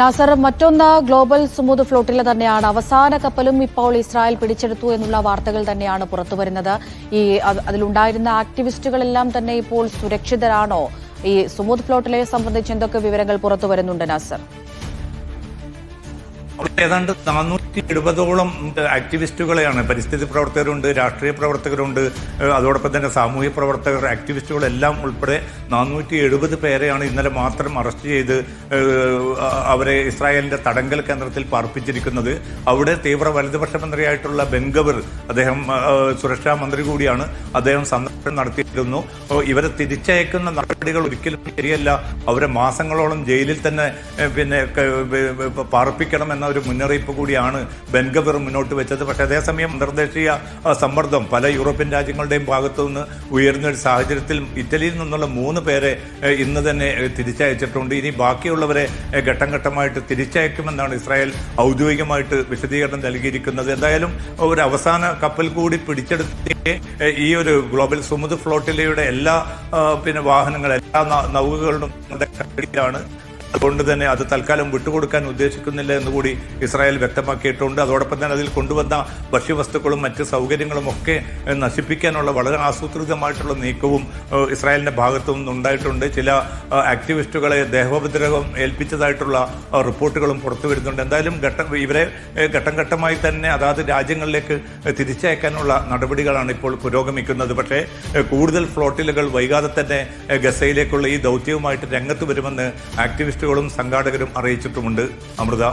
നാസർ, മറ്റൊന്ന് global Sumud flotilla തന്നെയാണ്. അവസാന കപ്പലും ഇപ്പോൾ ഇസ്രായേൽ പിടിച്ചെടുത്തു എന്നുള്ള വാർത്തകൾ തന്നെയാണ് പുറത്തുവരുന്നത്. അതിലുണ്ടായിരുന്ന ആക്ടിവിസ്റ്റുകളെല്ലാം തന്നെ ഇപ്പോൾ സുരക്ഷിതരാണോ? ഈ സുമൂദ് ഫ്ലോട്ടിലെ സംബന്ധിച്ച് എന്തൊക്കെ വിവരങ്ങൾ പുറത്തു വരുന്നുണ്ട് നാസർ? ഏതാണ്ട് 470ഓളം ആക്ടിവിസ്റ്റുകളെയാണ്, പരിസ്ഥിതി പ്രവർത്തകരുണ്ട്, രാഷ്ട്രീയ പ്രവർത്തകരുണ്ട്, അതോടൊപ്പം തന്നെ സാമൂഹ്യ പ്രവർത്തകർ, ആക്ടിവിസ്റ്റുകളെല്ലാം ഉൾപ്പെടെ 470 പേരെയാണ് ഇന്നലെ മാത്രം അറസ്റ്റ് ചെയ്ത് അവരെ ഇസ്രായേലിന്റെ തടങ്കൽ കേന്ദ്രത്തിൽ പാർപ്പിച്ചിരിക്കുന്നത്. അവിടെ തീവ്ര വലതുപക്ഷ മന്ത്രിയായിട്ടുള്ള ബെൻഗവിർ, അദ്ദേഹം സുരക്ഷാ മന്ത്രി കൂടിയാണ്, അദ്ദേഹം സന്ദർശനം നടത്തിയിരുന്നു. ഇവരെ തിരിച്ചയക്കുന്ന നടപടികൾ ഒരിക്കലും ശരിയല്ല, അവരെ മാസങ്ങളോളം ജയിലിൽ തന്നെ പാർപ്പിക്കണമെന്ന ഒരു മുന്നറിയിപ്പ് കൂടിയാണ് ബെൻഗവിർ മുന്നോട്ട് വെച്ചത്. പക്ഷേ അതേസമയം അന്തർദേശീയ സമ്മർദ്ദം പല യൂറോപ്യൻ രാജ്യങ്ങളുടെയും ഭാഗത്തു നിന്ന് ഉയർന്ന ഒരു സാഹചര്യത്തിൽ ഇറ്റലിയിൽ നിന്നുള്ള 3 പേരെ ഇന്ന് തന്നെ തിരിച്ചയച്ചിട്ടുണ്ട്. ഇനി ബാക്കിയുള്ളവരെ ഘട്ടം ഘട്ടമായിട്ട് തിരിച്ചയക്കുമെന്നാണ് ഇസ്രായേൽ ഔദ്യോഗികമായിട്ട് വിശദീകരണം നൽകിയിരിക്കുന്നത്. എന്തായാലും ഒരു അവസാന കപ്പൽ കൂടി പിടിച്ചെടുത്ത് ഈ ഒരു ഗ്ലോബൽ സുമൂദ് ഫ്ലോട്ടിലയുടെ എല്ലാ വാഹനങ്ങളും, എല്ലാ നൗകകളും കടലിലാണ്. അതുകൊണ്ട് തന്നെ അത് തൽക്കാലം വിട്ടുകൊടുക്കാൻ ഉദ്ദേശിക്കുന്നില്ല എന്നുകൂടി ഇസ്രായേൽ വ്യക്തമാക്കിയിട്ടുണ്ട്. അതോടൊപ്പം തന്നെ അതിൽ കൊണ്ടുവന്ന ഭക്ഷ്യവസ്തുക്കളും മറ്റ് സൗകര്യങ്ങളും ഒക്കെ നശിപ്പിക്കാനുള്ള വളരെ ആസൂത്രിതമായിട്ടുള്ള നീക്കവും ഇസ്രായേലിന്റെ ഭാഗത്തു നിന്നുണ്ടായിട്ടുണ്ട്. ചില ആക്ടിവിസ്റ്റുകളെ ദേഹോപദ്രവം ഏൽപ്പിച്ചതായിട്ടുള്ള റിപ്പോർട്ടുകളും പുറത്തു വരുന്നുണ്ട്. എന്തായാലും ഇവരെ ഘട്ടം ഘട്ടമായി തന്നെ അതാത് രാജ്യങ്ങളിലേക്ക് തിരിച്ചയക്കാനുള്ള നടപടികളാണ് ഇപ്പോൾ പുരോഗമിക്കുന്നത്. പക്ഷേ കൂടുതൽ ഫ്ലോട്ടിലുകൾ വൈകാതെ തന്നെ ഗസയിലേക്കുള്ള ഈ ദൗത്യവുമായിട്ട് രംഗത്ത് വരുമെന്ന് ആക്ടിവിസ്റ്റുകളും സംഘാടകരും അറിയിച്ചിട്ടുമുണ്ട്. അമൃത.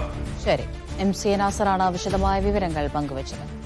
ശരി, MC നാസറാണ് വിശദമായ വിവരങ്ങൾ പങ്കുവച്ചത്.